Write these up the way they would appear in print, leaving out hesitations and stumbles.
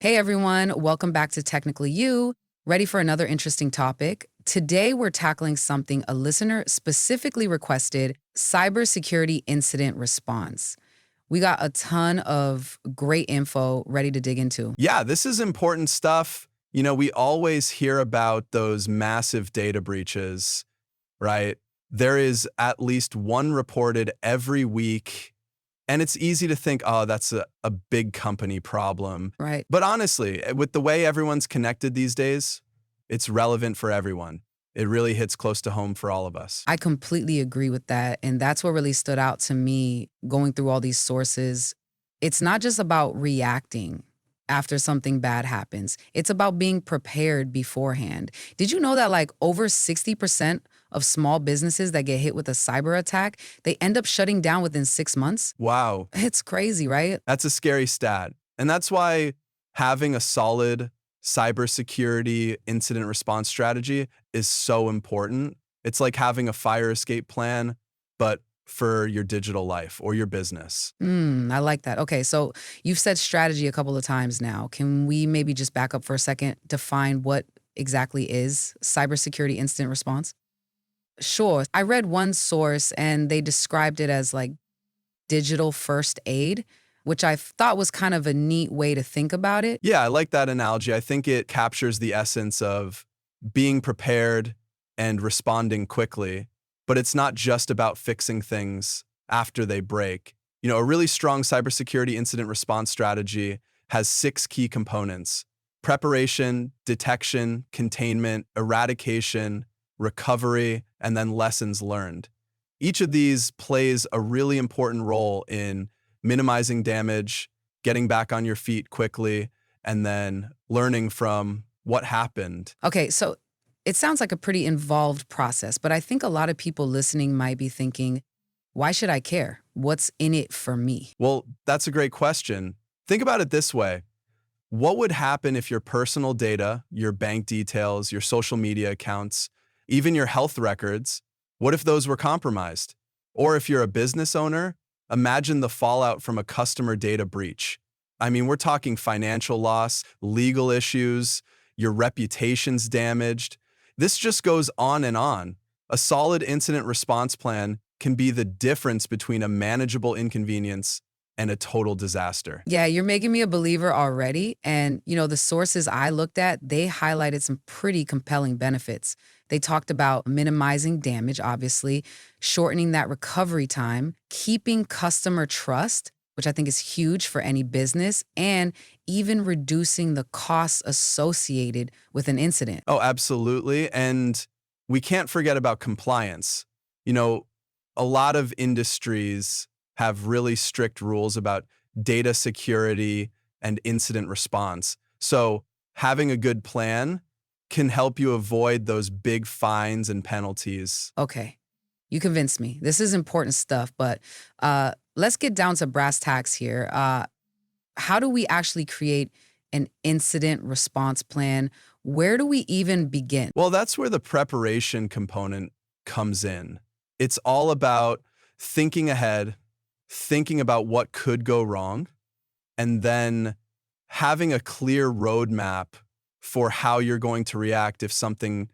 Hey everyone, welcome back to Technically You. Ready for another interesting topic? Today we're tackling something a listener specifically requested: cybersecurity incident response. We got a ton of great info ready to dig into. Yeah, this is important stuff. We always hear about those massive data breaches, right? There is at least one reported every week, and it's easy to think, oh, that's a big company problem. Right. But honestly, with the way everyone's connected these days, it's relevant for everyone. It really hits close to home for all of us. I completely agree with that. And that's what really stood out to me going through all these sources. It's not just about reacting after something bad happens, it's about being prepared beforehand. Did you know that like over 60% of small businesses that get hit with a cyber attack, they end up shutting down within 6 months? Wow, It's crazy, right? that's a scary stat. And that's why having a solid cybersecurity incident response strategy is so important. It's like having a fire escape plan, but for your digital life or your business. I like that. Okay, so you've said strategy a couple of times now. Can we maybe just back up for a second, define what exactly is cybersecurity incident response? Sure. I read one source and they described it as like digital first aid, which I thought was kind of a neat way to think about it. Yeah, I like that analogy. I think it captures the essence of being prepared and responding quickly, but it's not just about fixing things after they break. A really strong cybersecurity incident response strategy has 6 key components: preparation, detection, containment, eradication, recovery, and then lessons learned. Each of these plays a really important role in minimizing damage, getting back on your feet quickly, and then learning from what happened. Okay, so it sounds like a pretty involved process, but I think a lot of people listening might be thinking, why should I care? What's in it for me? Well, that's a great question. Think about it this way. What would happen if your personal data, your bank details, your social media accounts, even your health records, what if those were compromised? Or if you're a business owner, imagine the fallout from a customer data breach. I mean, we're talking financial loss, legal issues, your reputation's damaged. This just goes on and on. A solid incident response plan can be the difference between a manageable inconvenience and a total disaster. Yeah, you're making me a believer already. And, the sources I looked at, they highlighted some pretty compelling benefits. They talked about minimizing damage, obviously, shortening that recovery time, keeping customer trust, which I think is huge for any business, and even reducing the costs associated with an incident. Oh, absolutely. And we can't forget about compliance. You know, a lot of industries have really strict rules about data security and incident response. So having a good plan can help you avoid those big fines and penalties. Okay, you convinced me. This is important stuff, but let's get down to brass tacks here. How do we actually create an incident response plan? Where do we even begin? Well, that's where the preparation component comes in. It's all about thinking ahead, thinking about what could go wrong, and then having a clear roadmap for how you're going to react if something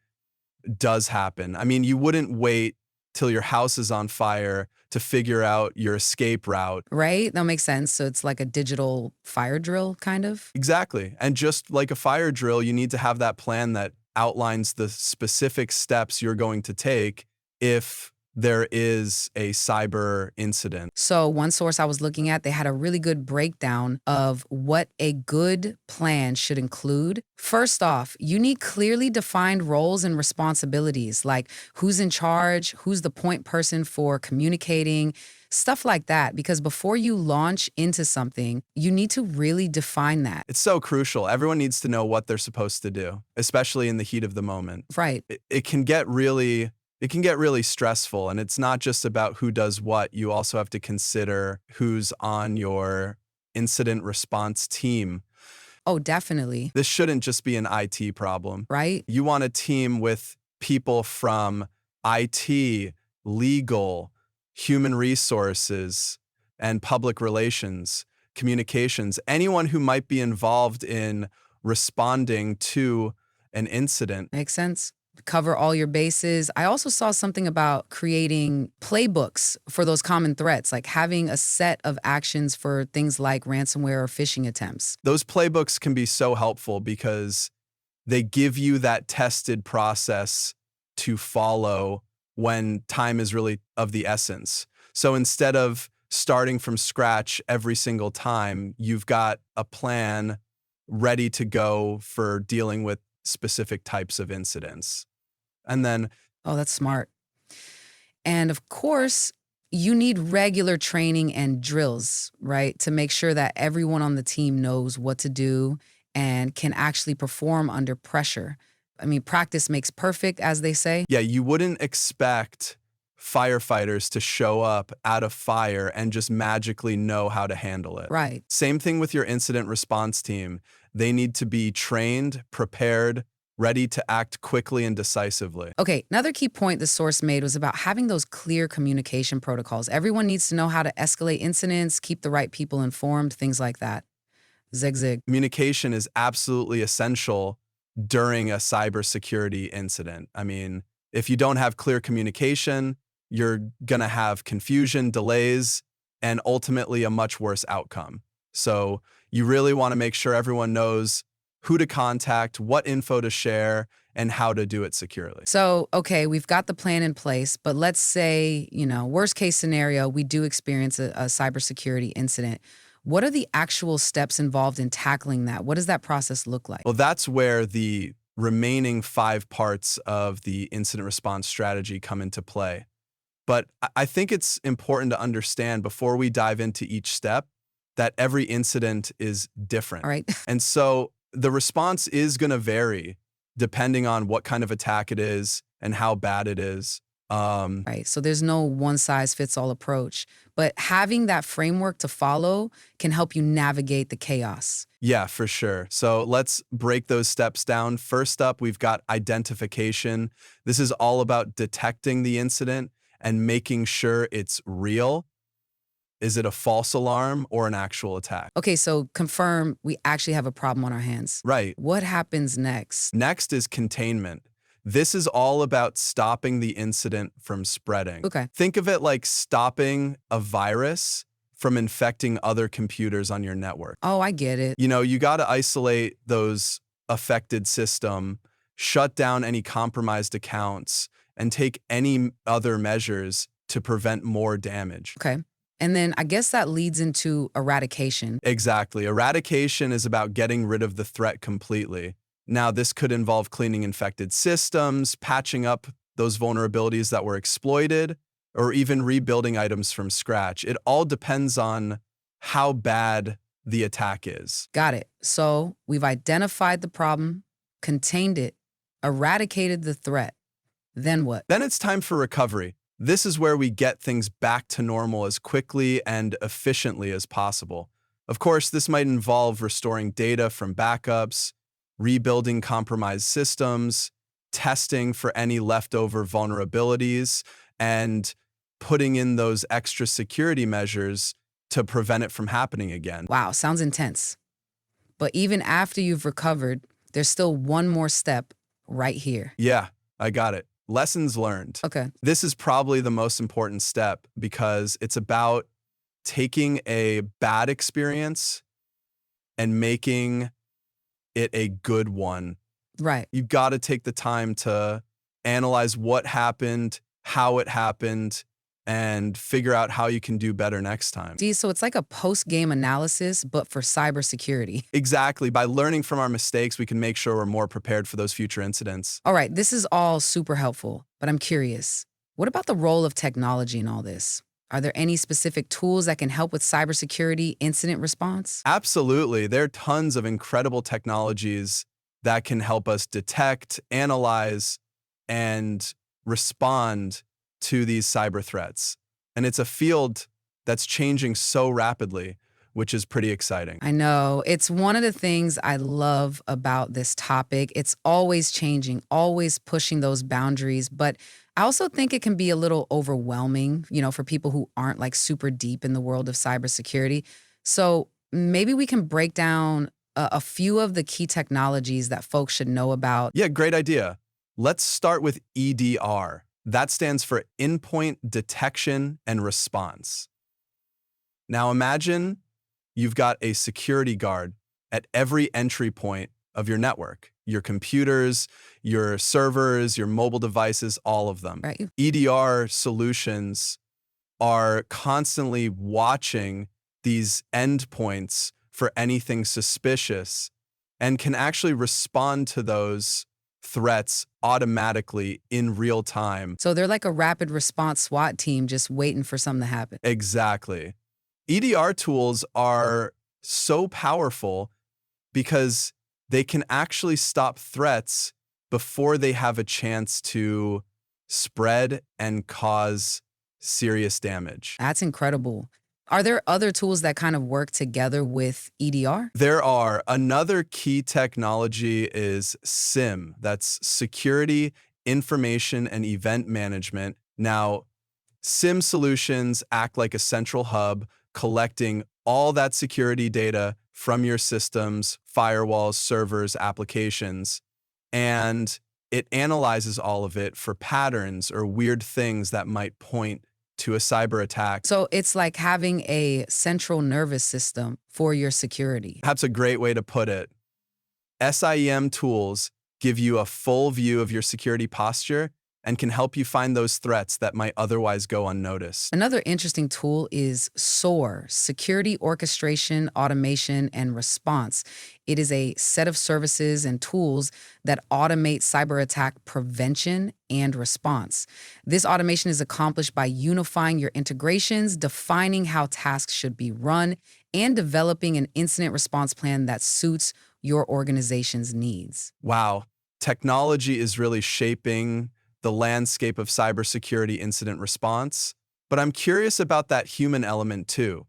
does happen. I mean, you wouldn't wait till your house is on fire to figure out your escape route. Right? That makes sense. So it's like a digital fire drill, kind of. Exactly. And just like a fire drill, you need to have that plan that outlines the specific steps you're going to take if there is a cyber incident. So, one source I was looking at, they had a really good breakdown of what a good plan should include. First off, you need clearly defined roles and responsibilities, like who's in charge, who's the point person for communicating, stuff like that. Because before you launch into something, you need to really define that. It's so crucial. Everyone needs to know what they're supposed to do, especially in the heat of the moment. Right. It can get really stressful, and it's not just about who does what. You also have to consider who's on your incident response team. Oh, definitely. This shouldn't just be an IT problem. Right. You want a team with people from IT, legal, human resources, and public relations communications, anyone who might be involved in responding to an incident. Makes sense. Cover all your bases. I also saw something about creating playbooks for those common threats, like having a set of actions for things like ransomware or phishing attempts. Those playbooks can be so helpful because they give you that tested process to follow when time is really of the essence. So instead of starting from scratch every single time, you've got a plan ready to go for dealing with specific types of incidents. And then, Oh, that's smart. And of course, you need regular training and drills, right? To make sure that everyone on the team knows what to do and can actually perform under pressure. I mean, practice makes perfect, as they say. yeah, you wouldn't expect firefighters to show up at a fire and just magically know how to handle it. Right. Same thing with your incident response team. They need to be trained, prepared, ready to act quickly and decisively. Okay, another key point the source made was about having those clear communication protocols. Everyone needs to know how to escalate incidents, keep the right people informed, things like that. Zig zig. Communication is absolutely essential during a cybersecurity incident. I mean, if you don't have clear communication, you're going to have confusion, delays, and ultimately a much worse outcome. So you really want to make sure everyone knows who to contact, what info to share, and how to do it securely. So, okay, we've got the plan in place, but let's say, worst case scenario, we do experience a cybersecurity incident. What are the actual steps involved in tackling that? What does that process look like? Well, that's where the remaining 5 parts of the incident response strategy come into play. But I think it's important to understand before we dive into each step that every incident is different. All right. And so the response is going to vary depending on what kind of attack it is and how bad it is. Right. So there's no one size fits all approach, but having that framework to follow can help you navigate the chaos. Yeah, for sure. So let's break those steps down. First up, we've got identification. This is all about detecting the incident and making sure it's real. Is it a false alarm or an actual attack? Okay, so confirm we actually have a problem on our hands. Right. What happens next? Next is containment. This is all about stopping the incident from spreading. Okay. Think of it like stopping a virus from infecting other computers on your network. Oh, I get it. You got to isolate those affected system, shut down any compromised accounts, and take any other measures to prevent more damage. Okay. And then I guess that leads into eradication. Exactly. Eradication is about getting rid of the threat completely. Now, this could involve cleaning infected systems, patching up those vulnerabilities that were exploited, or even rebuilding items from scratch. It all depends on how bad the attack is. Got it. So we've identified the problem, contained it, eradicated the threat. Then what? Then it's time for recovery. This is where we get things back to normal as quickly and efficiently as possible. Of course, this might involve restoring data from backups, rebuilding compromised systems, testing for any leftover vulnerabilities, and putting in those extra security measures to prevent it from happening again. Wow, sounds intense. But even after you've recovered, there's still one more step right here. Yeah, I got it. Lessons learned. Okay. This is probably the most important step because it's about taking a bad experience and making it a good one. Right. You've got to take the time to analyze what happened, how it happened, and figure out how you can do better next time. See, so it's like a post-game analysis, but for cybersecurity. Exactly. By learning from our mistakes, we can make sure we're more prepared for those future incidents. All right, this is all super helpful, but I'm curious. What about the role of technology in all this? Are there any specific tools that can help with cybersecurity incident response? Absolutely. There are tons of incredible technologies that can help us detect, analyze, and respond to these cyber threats. And it's a field that's changing so rapidly, which is pretty exciting. I know. It's one of the things I love about this topic. It's always changing, always pushing those boundaries. But I also think it can be a little overwhelming, for people who aren't like super deep in the world of cybersecurity. So maybe we can break down a few of the key technologies that folks should know about. Yeah, great idea. Let's start with EDR. That stands for Endpoint Detection and Response. Now imagine you've got a security guard at every entry point of your network, your computers, your servers, your mobile devices, all of them. Right. EDR solutions are constantly watching these endpoints for anything suspicious and can actually respond to those threats automatically in real time. So they're like a rapid response SWAT team just waiting for something to happen. Exactly. EDR tools are so powerful because they can actually stop threats before they have a chance to spread and cause serious damage. That's incredible. Are there other tools that kind of work together with EDR? There are. Another key technology is SIEM. That's Security, Information, and Event Management. Now, SIEM solutions act like a central hub, collecting all that security data from your systems, firewalls, servers, applications, and it analyzes all of it for patterns or weird things that might point to a cyber attack. So it's like having a central nervous system for your security. That's a great way to put it. SIEM tools give you a full view of your security posture and can help you find those threats that might otherwise go unnoticed. Another interesting tool is SOAR, Security Orchestration, Automation, and Response. It is a set of services and tools that automate cyber attack prevention and response. This automation is accomplished by unifying your integrations, defining how tasks should be run, and developing an incident response plan that suits your organization's needs. Wow, technology is really shaping the landscape of cybersecurity incident response, but I'm curious about that human element too.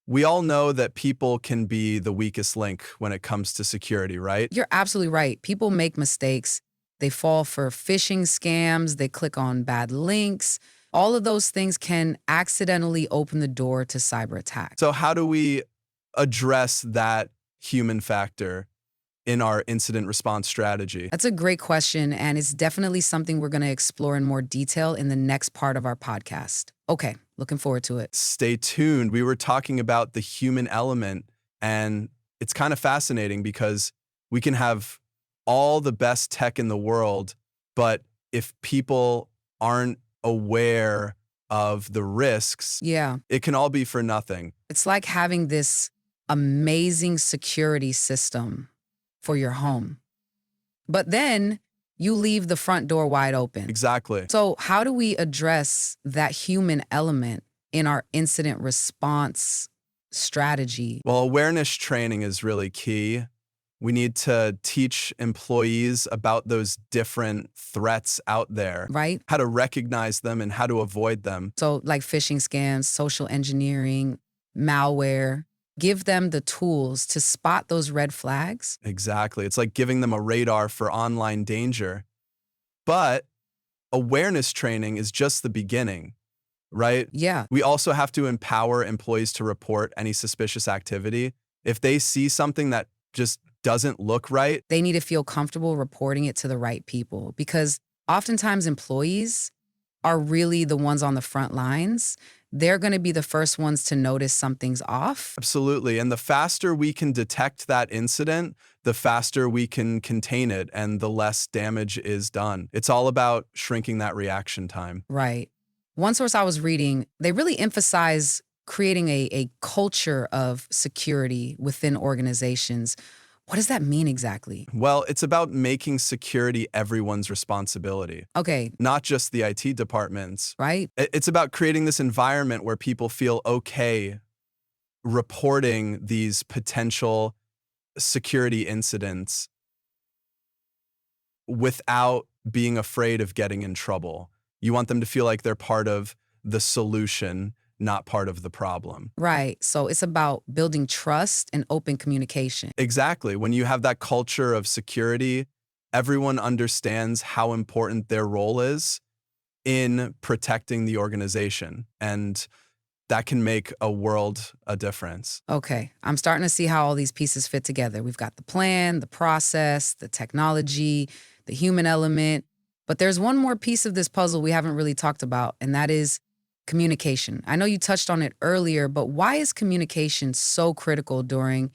We all know that people can be the weakest link when it comes to security, right? You're absolutely right. People make mistakes. They fall for phishing scams, they click on bad links. All of those things can accidentally open the door to cyber attacks. So how do we address that human factor in our incident response strategy? That's a great question, and it's definitely something we're going to explore in more detail in the next part of our podcast. Okay, looking forward to it. Stay tuned. We were talking about the human element, and it's kind of fascinating because we can have all the best tech in the world, but if people aren't aware of the risks, Yeah, it can all be for nothing. it's like having this amazing security system for your home. But then you leave the front door wide open. Exactly. So how do we address that human element in our incident response strategy? Well, awareness training is really key. We need to teach employees about those different threats out there, Right? how to recognize them and how to avoid them. So like phishing scams, social engineering, malware, give them the tools to spot those red flags. Exactly. It's like giving them a radar for online danger. But awareness training is just the beginning, right? Yeah, We also have to empower employees to report any suspicious activity. If they see something that just doesn't look right, they need to feel comfortable reporting it to the right people because oftentimes employees are really the ones on the front lines. They're going to be the first ones to notice something's off. absolutely. And the faster we can detect that incident, the faster we can contain it and the less damage is done. It's all about shrinking that reaction time. Right. One source I was reading, they really emphasize creating a culture of security within organizations. What does that mean exactly? Well, it's about making security everyone's responsibility, Okay, not just the IT departments. right? It's about creating this environment where people feel okay reporting these potential security incidents without being afraid of getting in trouble. You want them to feel like they're part of the solution, not part of the problem. Right. So it's about building trust and open communication. Exactly. When you have that culture of security, everyone understands how important their role is in protecting the organization. And that can make a difference. Okay, I'm starting to see how all these pieces fit together. We've got the plan, the process, the technology, the human element. But there's one more piece of this puzzle we haven't really talked about, and that is communication. I know you touched on it earlier, but why is communication so critical during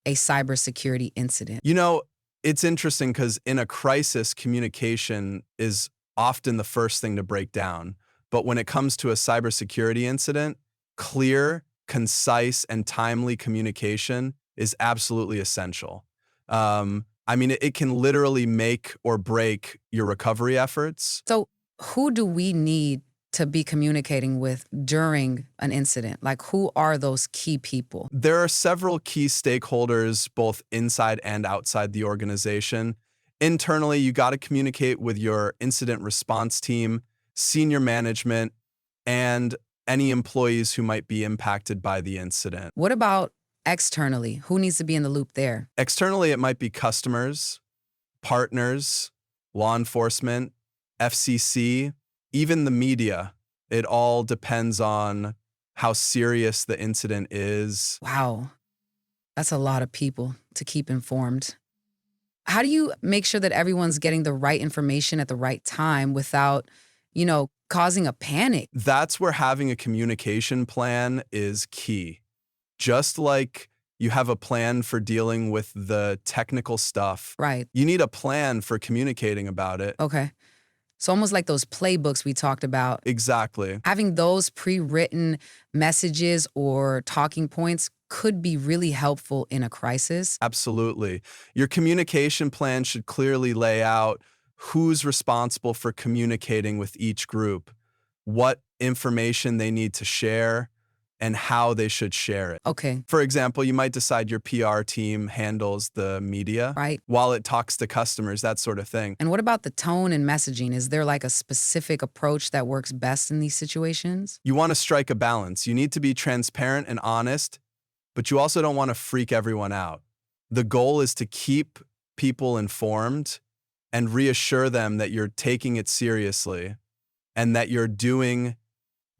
a cybersecurity incident? You know, it's interesting because in a crisis, communication is often the first thing to break down. But when it comes to a cybersecurity incident, clear, concise, and timely communication is absolutely essential. I mean, it can literally make or break your recovery efforts. So, who do we need to be communicating with during an incident? Like, who are those key people? There are several key stakeholders, both inside and outside the organization. Internally, you got to communicate with your incident response team, senior management, and any employees who might be impacted by the incident. What about externally? Who needs to be in the loop there? Externally, it might be customers, partners, law enforcement, FCC, even the media. It all depends on how serious the incident is. Wow, that's a lot of people to keep informed. How do you make sure that everyone's getting the right information at the right time without, causing a panic? That's where having a communication plan is key. Just like you have a plan for dealing with the technical stuff, Right. you need a plan for communicating about it. Okay. So almost like those playbooks we talked about, Exactly. having those pre-written messages or talking points could be really helpful in a crisis. Absolutely. Your communication plan should clearly lay out who's responsible for communicating with each group, what information they need to share, and how they should share it. Okay. For example, you might decide your PR team handles the media Right. while it talks to customers, that sort of thing. And what about the tone and messaging? Is there like a specific approach that works best in these situations? You want to strike a balance. You need to be transparent and honest, but you also don't want to freak everyone out. The goal is to keep people informed and reassure them that you're taking it seriously and that you're doing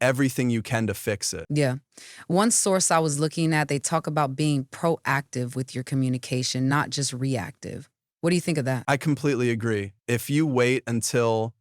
everything you can to fix it. Yeah. One source I was looking at, they talk about being proactive with your communication, not just reactive. What do you think of that? I completely agree. If you wait until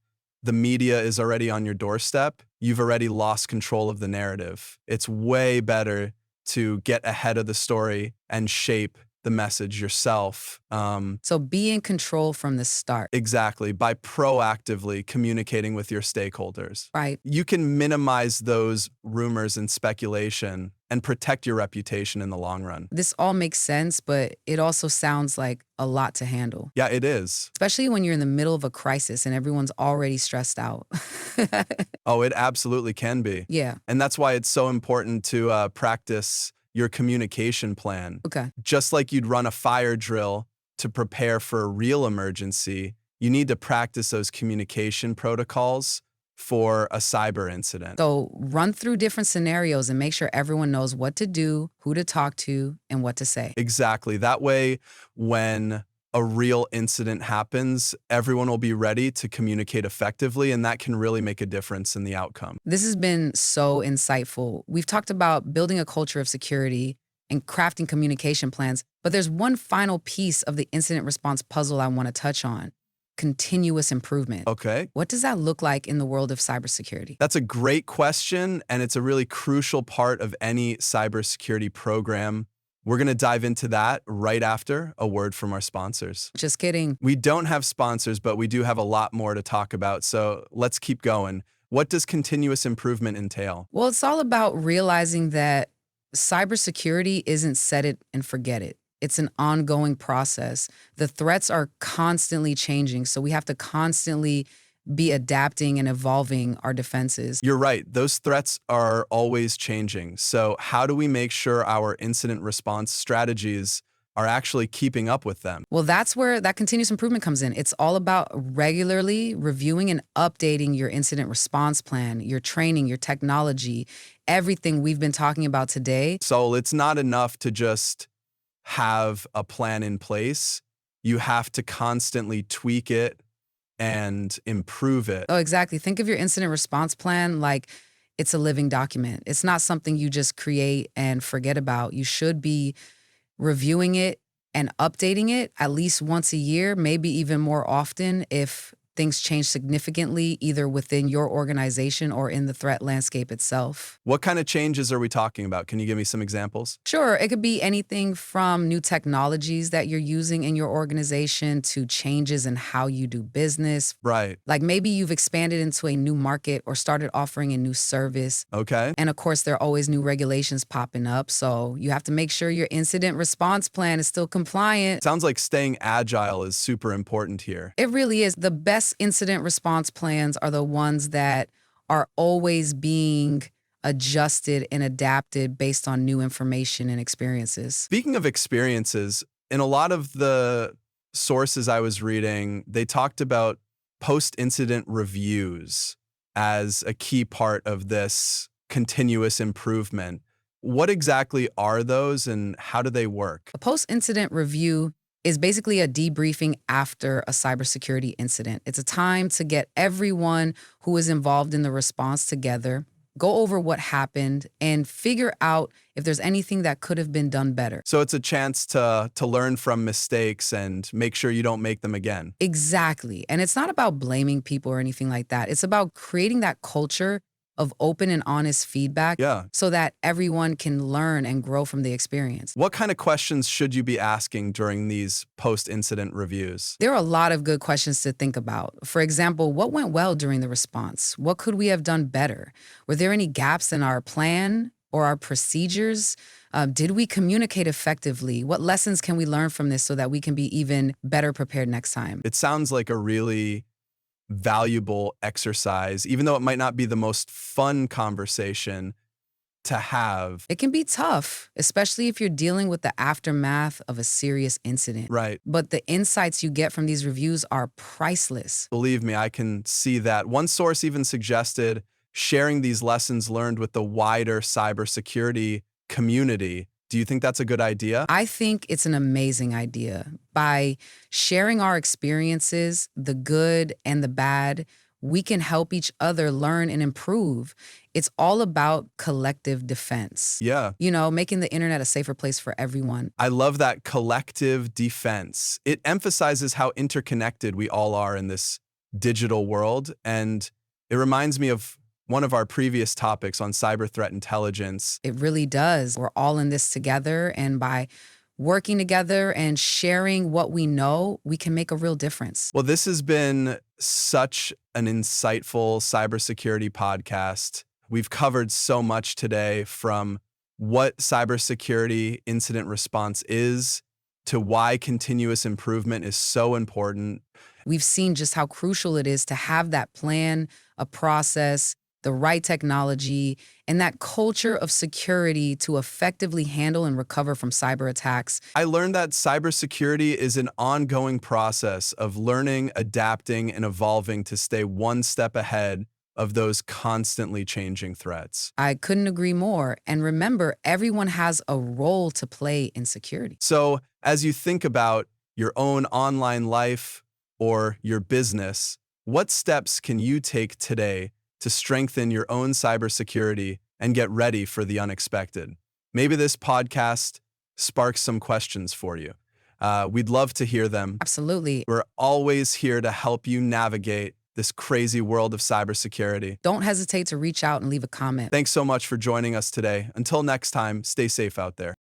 the media is already on your doorstep, you've already lost control of the narrative. It's way better to get ahead of the story and shape the message yourself. So be in control from the start. Exactly, by proactively communicating with your stakeholders. Right. You can minimize those rumors and speculation and protect your reputation in the long run. This all makes sense, but it also sounds like a lot to handle, Yeah, it is. especially when you're in the middle of a crisis and everyone's already stressed out. Oh, it absolutely can be. Yeah. And that's why it's so important to practice your communication plan. Okay. Just like you'd run a fire drill to prepare for a real emergency, you need to practice those communication protocols for a cyber incident. So run through different scenarios and make sure everyone knows what to do, who to talk to, and what to say. Exactly. That way, when a real incident happens, everyone will be ready to communicate effectively, and that can really make a difference in the outcome. This has been so insightful. We've talked about building a culture of security and crafting communication plans, but there's one final piece of the incident response puzzle I want to touch on: continuous improvement. Okay. What does that look like in the world of cybersecurity? That's a great question, and it's a really crucial part of any cybersecurity program. We're going to dive into that right after a word from our sponsors. Just kidding. We don't have sponsors, but we do have a lot more to talk about, so let's keep going. What does continuous improvement entail? Well, it's all about realizing that cybersecurity isn't set it and forget it. It's an ongoing process. The threats are constantly changing, so we have to constantly be adapting and evolving our defenses. You're right. Those threats are always changing. So how do we make sure our incident response strategies are actually keeping up with them? Well, that's where that continuous improvement comes in. It's all about regularly reviewing and updating your incident response plan, your training, your technology, everything we've been talking about today. So it's not enough to just have a plan in place. You have to constantly tweak it and improve it. Oh, exactly. Think of your incident response plan like It's a living document. It's not something you just create and forget about. You should be reviewing it and updating it at least once a year, maybe even more often if things change significantly, either within your organization or in the threat landscape itself. What kind of changes are we talking about? Can you give me some examples? Sure, it could be anything from new technologies that you're using in your organization to changes in how you do business. Right. Like maybe you've expanded into a new market or started offering a new service. Okay. And of course, there are always new regulations popping up. So you have to make sure your incident response plan is still compliant. Sounds like staying agile is super important here. It really is. The best incident response plans are the ones that are always being adjusted and adapted based on new information and experiences. Speaking of experiences, in a lot of the sources I was reading, they talked about post-incident reviews as a key part of this continuous improvement. What exactly are those and how do they work? A post incident review is basically a debriefing after a cybersecurity incident. It's a time to get everyone who is involved in the response together, go over what happened, and figure out if there's anything that could have been done better. So it's a chance to learn from mistakes and make sure you don't make them again. Exactly. And it's not about blaming people or anything like that. It's about creating that culture of open and honest feedback Yeah. so that everyone can learn and grow from the experience. What kind of questions should you be asking during these post-incident reviews? There are a lot of good questions to think about. For example, what went well during the response? What could we have done better? Were there any gaps in our plan or our procedures? Did we communicate effectively? What lessons can we learn from this so that we can be even better prepared next time? It sounds like a really valuable exercise, even though it might not be the most fun conversation to have. It can be tough, especially if you're dealing with the aftermath of a serious incident. Right. But the insights you get from these reviews are priceless. Believe me, I can see that. One source even suggested sharing these lessons learned with the wider cybersecurity community. Do you think that's a good idea? I think it's an amazing idea. By sharing our experiences, the good and the bad, we can help each other learn and improve. It's all about collective defense. Yeah. Making the internet a safer place for everyone. I love that collective defense. It emphasizes how interconnected we all are in this digital world. And it reminds me of one of our previous topics on cyber threat intelligence. It really does. We're all in this together. And by working together and sharing what we know, we can make a real difference. Well, this has been such an insightful cybersecurity podcast. We've covered so much today, from what cybersecurity incident response is to why continuous improvement is so important. We've seen just how crucial it is to have that plan, a process, the right technology, and that culture of security to effectively handle and recover from cyber attacks. I learned that cybersecurity is an ongoing process of learning, adapting, and evolving to stay one step ahead of those constantly changing threats. I couldn't agree more. And remember, everyone has a role to play in security. So, as you think about your own online life or your business, what steps can you take today to strengthen your own cybersecurity and get ready for the unexpected? Maybe this podcast sparks some questions for you. We'd love to hear them. Absolutely. We're always here to help you navigate this crazy world of cybersecurity. Don't hesitate to reach out and leave a comment. Thanks so much for joining us today. Until next time, stay safe out there.